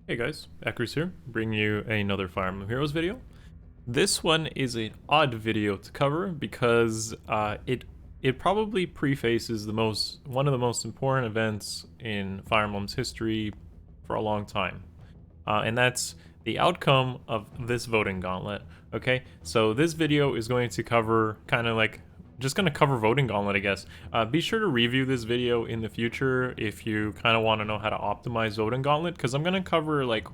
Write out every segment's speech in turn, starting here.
Hey guys, Akariss here, bringing you another Fire Emblem Heroes video. This one is an odd video to cover because it probably prefaces one of the most important events in Fire Emblem's history for a long time, and that's the outcome of this voting gauntlet. Okay, so this video is going to cover just gonna cover Voting Gauntlet, I guess. Be sure to review this video in the future if you kind of want to know how to optimize Voting Gauntlet, because I'm gonna cover like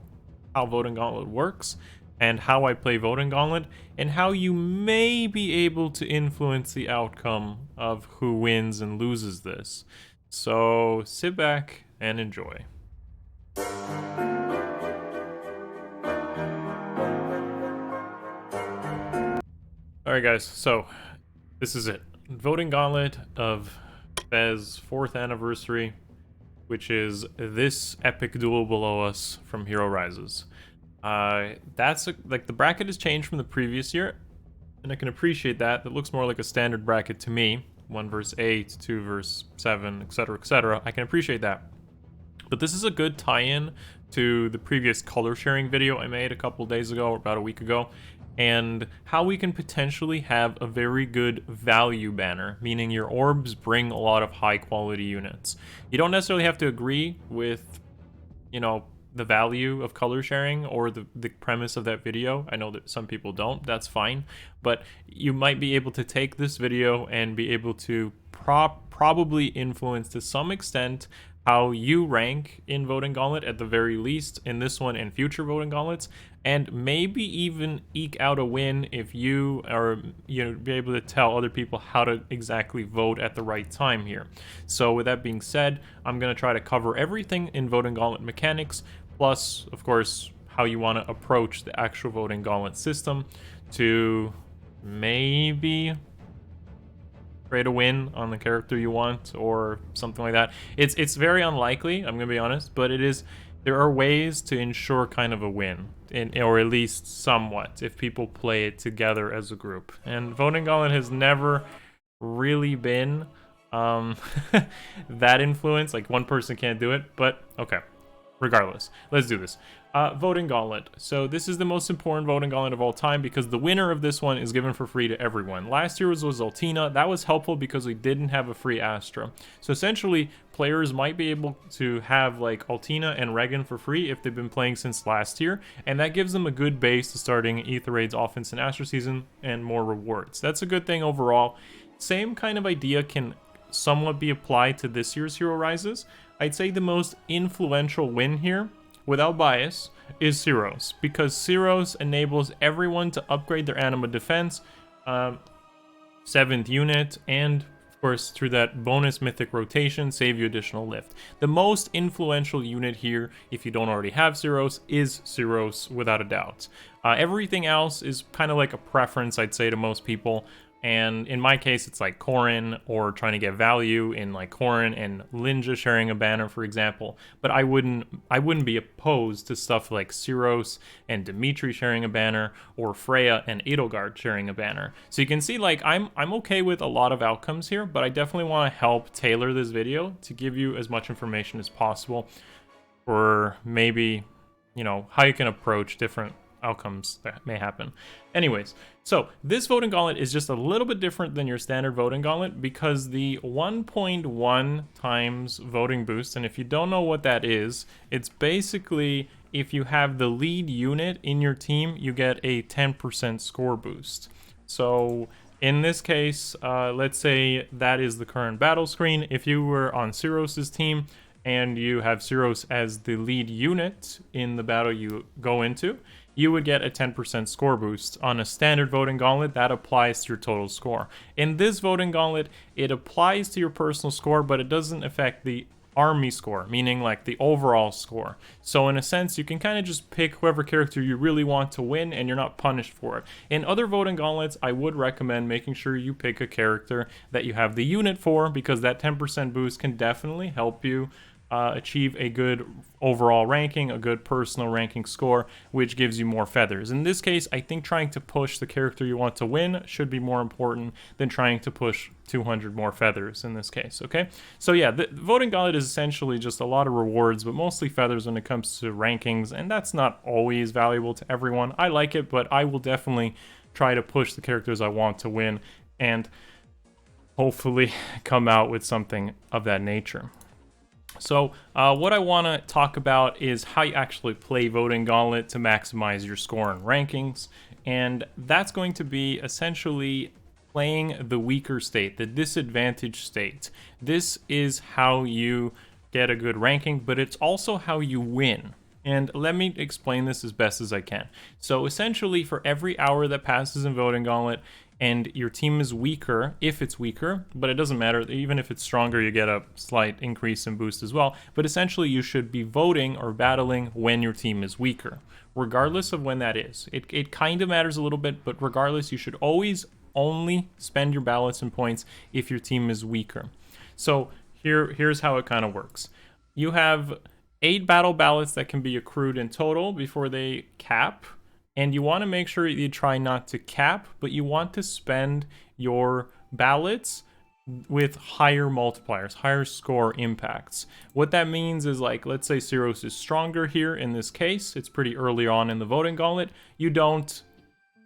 how Voting Gauntlet works and how I play Voting Gauntlet and how you may be able to influence the outcome of who wins and loses this. So sit back and enjoy. Alright guys, so this is it. Voting Gauntlet of FEH's 4th anniversary, which is this epic duel below us from Hero Rises. Like the bracket has changed from the previous year, and I can appreciate that. It looks more like a standard bracket to me. 1 versus 8, 2 versus 7, etc, etc. I can appreciate that. But this is a good tie-in to the previous color sharing video I made a couple days ago, or about a week ago, and how we can potentially have a very good value banner, meaning your orbs bring a lot of high quality units. You don't necessarily have to agree with, the value of color sharing or the premise of that video. I know that some people don't, that's fine, but you might be able to take this video and be able to probably influence to some extent how you rank in Voting Gauntlet, at the very least in this one and future Voting Gauntlets, and maybe even eke out a win if you are, be able to tell other people how to exactly vote at the right time here. So with that being said, I'm going to try to cover everything in Voting Gauntlet mechanics, plus, of course, how you want to approach the actual Voting Gauntlet system to maybe create a win on the character you want or something like that. It's very unlikely, I'm gonna be honest, but there are ways to ensure kind of a win, or at least somewhat, if people play it together as a group. And Voting Gauntlet has never really been that influence. Like, one person can't do it, but okay. Regardless, let's do this. Voting Gauntlet. So this is the most important Voting Gauntlet of all time because the winner of this one is given for free to everyone. Last year's was Altina. That was helpful because we didn't have a free Astra. So essentially, players might be able to have like Altina and Regan for free if they've been playing since last year, and that gives them a good base to starting Aether Raid's offense and Astra season and more rewards. That's a good thing overall. Same kind of idea can somewhat be applied to this year's Hero Rises. I'd say the most influential win here, without bias, is Cyros, because Cyros enables everyone to upgrade their anima defense, 7th unit, and of course through that bonus mythic rotation save you additional lift. The most influential unit here, if you don't already have Cyros, is Cyros without a doubt. Everything else is kind of like a preference, I'd say, to most people. And in my case, it's like Corrin, or trying to get value in like Corrin and Linja sharing a banner, for example. But I wouldn't be opposed to stuff like Cyros and Dimitri sharing a banner, or Freya and Edelgard sharing a banner. So you can see, like, I'm okay with a lot of outcomes here, but I definitely want to help tailor this video to give you as much information as possible for maybe, how you can approach different outcomes that may happen. Anyways, so this Voting Gauntlet is just a little bit different than your standard Voting Gauntlet because the 1.1 times voting boost, and if you don't know what that is, it's basically if you have the lead unit in your team, you get a 10% score boost. So in this case, let's say that is the current battle screen. If you were on Cyros's team and you have Cyros as the lead unit in the battle you go into, you would get a 10% score boost. On a standard Voting Gauntlet, that applies to your total score. In this Voting Gauntlet, it applies to your personal score, but it doesn't affect the army score, meaning like the overall score. So in a sense, you can kind of just pick whoever character you really want to win, and you're not punished for it. In other Voting Gauntlets, I would recommend making sure you pick a character that you have the unit for, because that 10% boost can definitely help you achieve a good overall ranking, a good personal ranking score, which gives you more feathers. In this case, I think trying to push the character you want to win should be more important than trying to push 200 more feathers in this case, okay? So yeah, the Voting Gauntlet is essentially just a lot of rewards, but mostly feathers when it comes to rankings, and that's not always valuable to everyone. I like it, but I will definitely try to push the characters I want to win, and hopefully come out with something of that nature. So what I want to talk about is how you actually play Voting Gauntlet to maximize your score and rankings, and that's going to be essentially playing the weaker state, the disadvantaged state. This is how you get a good ranking, but it's also how you win. And let me explain this as best as I can. So essentially, for every hour that passes in Voting Gauntlet, and your team is weaker, if it's weaker, but it doesn't matter, even if it's stronger, you get a slight increase in boost as well. But essentially, you should be voting or battling when your team is weaker, regardless of when that is. It kind of matters a little bit, but regardless, you should always only spend your ballots and points if your team is weaker. So here's how it kind of works. You have 8 battle ballots that can be accrued in total before they cap. And you want to make sure you try not to cap, but you want to spend your ballots with higher multipliers, higher score impacts. What that means is, like, let's say Syros is stronger here in this case. It's pretty early on in the Voting Gauntlet. You don't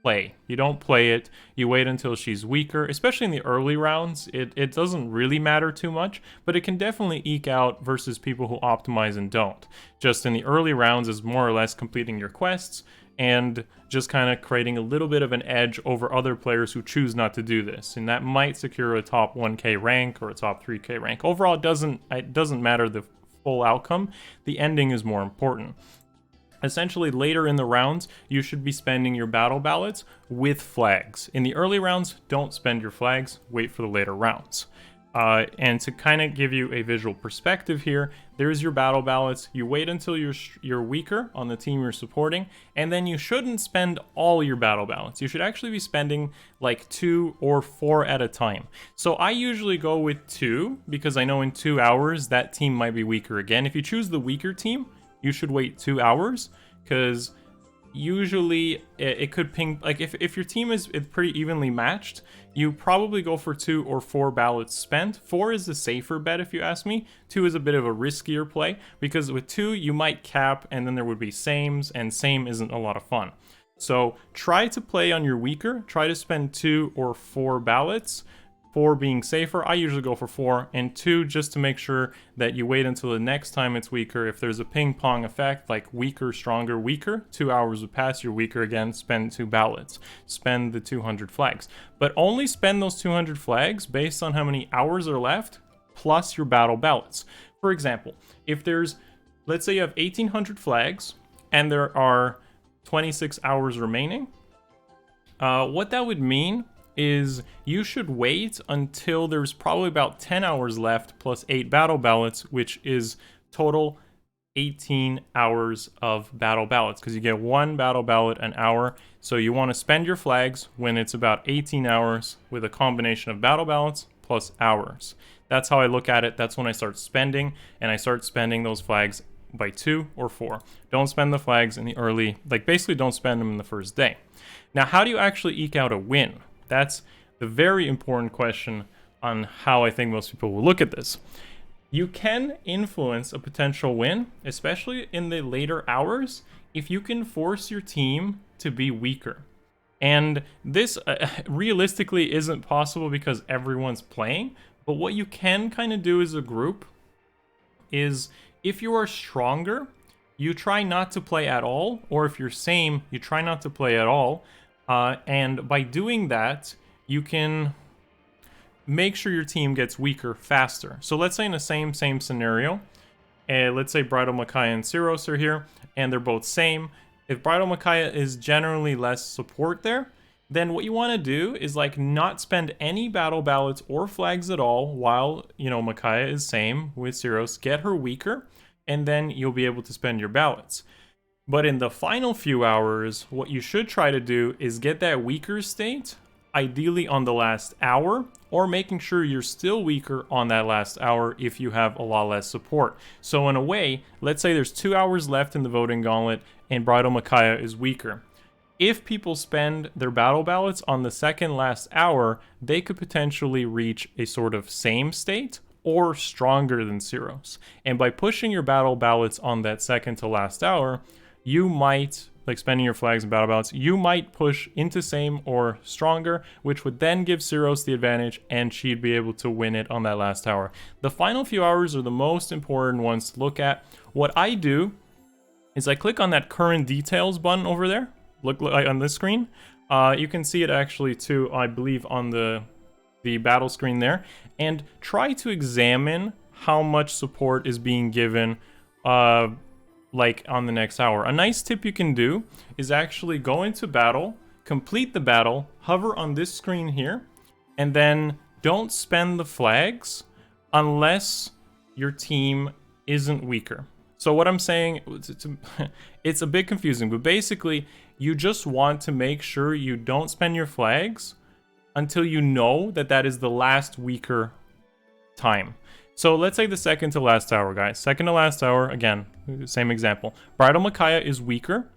play. You don't play it. You wait until she's weaker, especially in the early rounds. It doesn't really matter too much, but it can definitely eke out versus people who optimize and don't. Just in the early rounds is more or less completing your quests and just kind of creating a little bit of an edge over other players who choose not to do this. And that might secure a top 1k rank or a top 3k rank. Overall, it doesn't matter the full outcome. The ending is more important. Essentially, later in the rounds, you should be spending your battle ballots with flags. In the early rounds, don't spend your flags, wait for the later rounds. And to kind of give you a visual perspective here, there's your battle ballots. You wait until you're weaker on the team you're supporting, and then you shouldn't spend all your battle ballots. You should actually be spending like 2 or 4 at a time. So I usually go with 2 because I know in 2 hours that team might be weaker again. If you choose the weaker team, you should wait 2 hours because usually it could ping, like if your team is pretty evenly matched, you probably go for 2 or 4 ballots spent. 4 is the safer bet if you ask me. 2 is a bit of a riskier play because with 2 you might cap and then there would be sames, and same isn't a lot of fun. So try to play on your weaker, try to spend 2 or 4 ballots. 4 being safer. I usually go for 4, and 2 just to make sure that you wait until the next time it's weaker. If there's a ping pong effect, like weaker, stronger, weaker, 2 hours would pass, you're weaker again, spend 2 ballots. Spend the 200 flags. But only spend those 200 flags based on how many hours are left, plus your battle ballots. For example, if there's, let's say you have 1800 flags, and there are 26 hours remaining, what that would mean is you should wait until there's probably about 10 hours left plus 8 battle ballots, which is total 18 hours of battle ballots because you get 1 battle ballot an hour. So you want to spend your flags when it's about 18 hours with a combination of battle ballots plus hours. That's how I look at it. That's when I start spending, and I start spending those flags by 2 or 4. Don't spend the flags in the early, like basically don't spend them in the first day. Now, how do you actually eke out a win? That's the very important question on how I think most people will look at this. You can influence a potential win, especially in the later hours, if you can force your team to be weaker. And this realistically isn't possible because everyone's playing, but what you can kind of do as a group is if you are stronger, you try not to play at all, or if you're same, you try not to play at all. And by doing that, you can make sure your team gets weaker faster. So let's say in the same scenario, let's say Bridal Micaiah and Syros are here, and they're both same. If Bridal Micaiah is generally less support there, then what you want to do is like not spend any battle ballots or flags at all while, you know, Micaiah is same with Syros. Get her weaker, and then you'll be able to spend your ballots. But in the final few hours, what you should try to do is get that weaker state ideally on the last hour, or making sure you're still weaker on that last hour if you have a lot less support. So in a way, let's say there's 2 hours left in the Voting Gauntlet and Bridal Micaiah is weaker. If people spend their battle ballots on the second last hour, they could potentially reach a sort of same state or stronger than Syros. And by pushing your battle ballots on that second to last hour, you might, like spending your flags and battle ballots, you might push into same or stronger, which would then give Syros the advantage and she'd be able to win it on that last hour. The final few hours are the most important ones to look at. What I do is I click on that current details button over there. Look on this screen. You can see it actually too, I believe, on the battle screen there, and try to examine how much support is being given like on the next hour. A nice tip you can do is actually go into battle, complete the battle, hover on this screen here, and then don't spend the flags unless your team isn't weaker. So what I'm saying, it's a bit confusing, but basically you just want to make sure you don't spend your flags until you know that that is the last weaker time. So let's say the second to last hour, guys. Second to last hour, again, same example. Bridal Micaiah is weaker,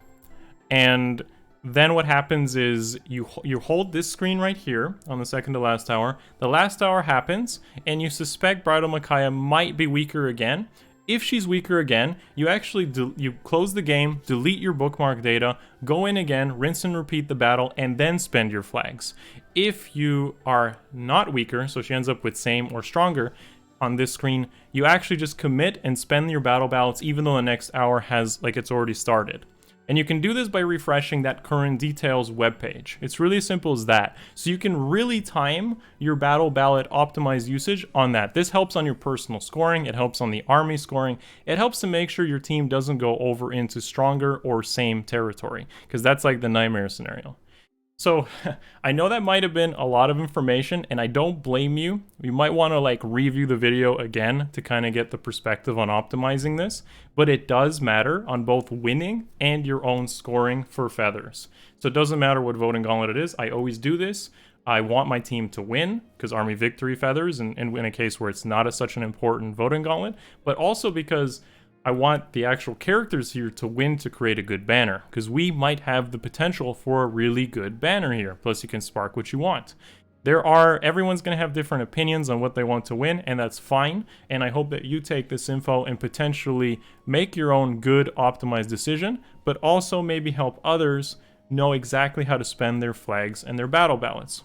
and then what happens is you hold this screen right here on the second to last hour. The last hour happens, and you suspect Bridal Micaiah might be weaker again. If she's weaker again, you actually you close the game, delete your bookmark data, go in again, rinse and repeat the battle, and then spend your flags. If you are not weaker, so she ends up with same or stronger on this screen, you actually just commit and spend your battle ballots even though the next hour has, like, it's already started. And you can do this by refreshing that current details webpage. It's really as simple as that. So you can really time your battle ballot optimized usage on that. This helps on your personal scoring. It helps on the army scoring. It helps to make sure your team doesn't go over into stronger or same territory, because that's like the nightmare scenario. So I know that might have been a lot of information, and I don't blame you. You might want to like review the video again to kind of get the perspective on optimizing this, but it does matter on both winning and your own scoring for feathers. So it doesn't matter what Voting Gauntlet it is. I always do this. I want my team to win because army victory feathers, and in a case where it's not such an important Voting Gauntlet, but also because I want the actual characters here to win to create a good banner, because we might have the potential for a really good banner here. Plus you can spark what you want. Everyone's going to have different opinions on what they want to win, and that's fine. And I hope that you take this info and potentially make your own good optimized decision, but also maybe help others know exactly how to spend their flags and their battle ballots.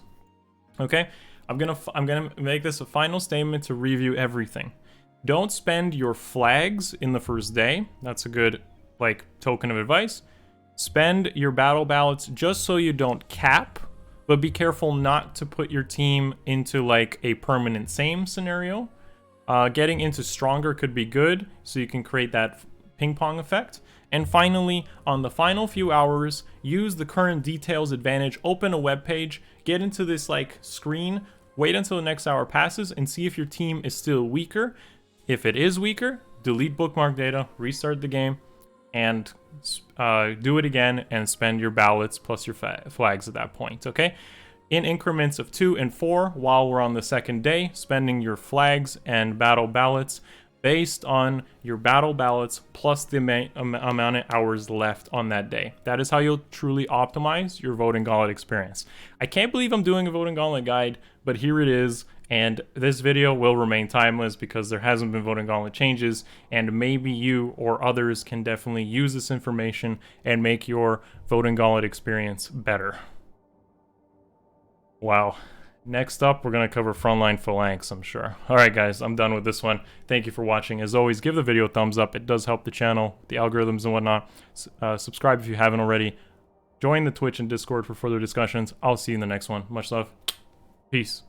Okay, I'm gonna make this a final statement to review everything. Don't spend your flags in the first day. That's a good, like, token of advice. Spend your battle ballots just so you don't cap, but be careful not to put your team into, like, a permanent same scenario. Getting into stronger could be good, so you can create that ping pong effect. And finally, on the final few hours, use the current details advantage, open a web page, get into this, like, screen, wait until the next hour passes, and see if your team is still weaker. If it is weaker, delete bookmark data, restart the game, and do it again and spend your ballots plus your flags at that point, okay? In increments of 2 and 4 while we're on the second day, spending your flags and battle ballots based on your battle ballots plus the amount of hours left on that day. That is how you'll truly optimize your Voting Gauntlet experience. I can't believe I'm doing a Voting Gauntlet guide, but here it is. And this video will remain timeless because there hasn't been Voting Gauntlet changes, and maybe you or others can definitely use this information and make your Voting Gauntlet experience better. Wow. Next up, we're going to cover Frontline Phalanx, I'm sure. Alright guys, I'm done with this one. Thank you for watching. As always, give the video a thumbs up. It does help the channel, the algorithms and whatnot. Subscribe if you haven't already. Join the Twitch and Discord for further discussions. I'll see you in the next one. Much love. Peace.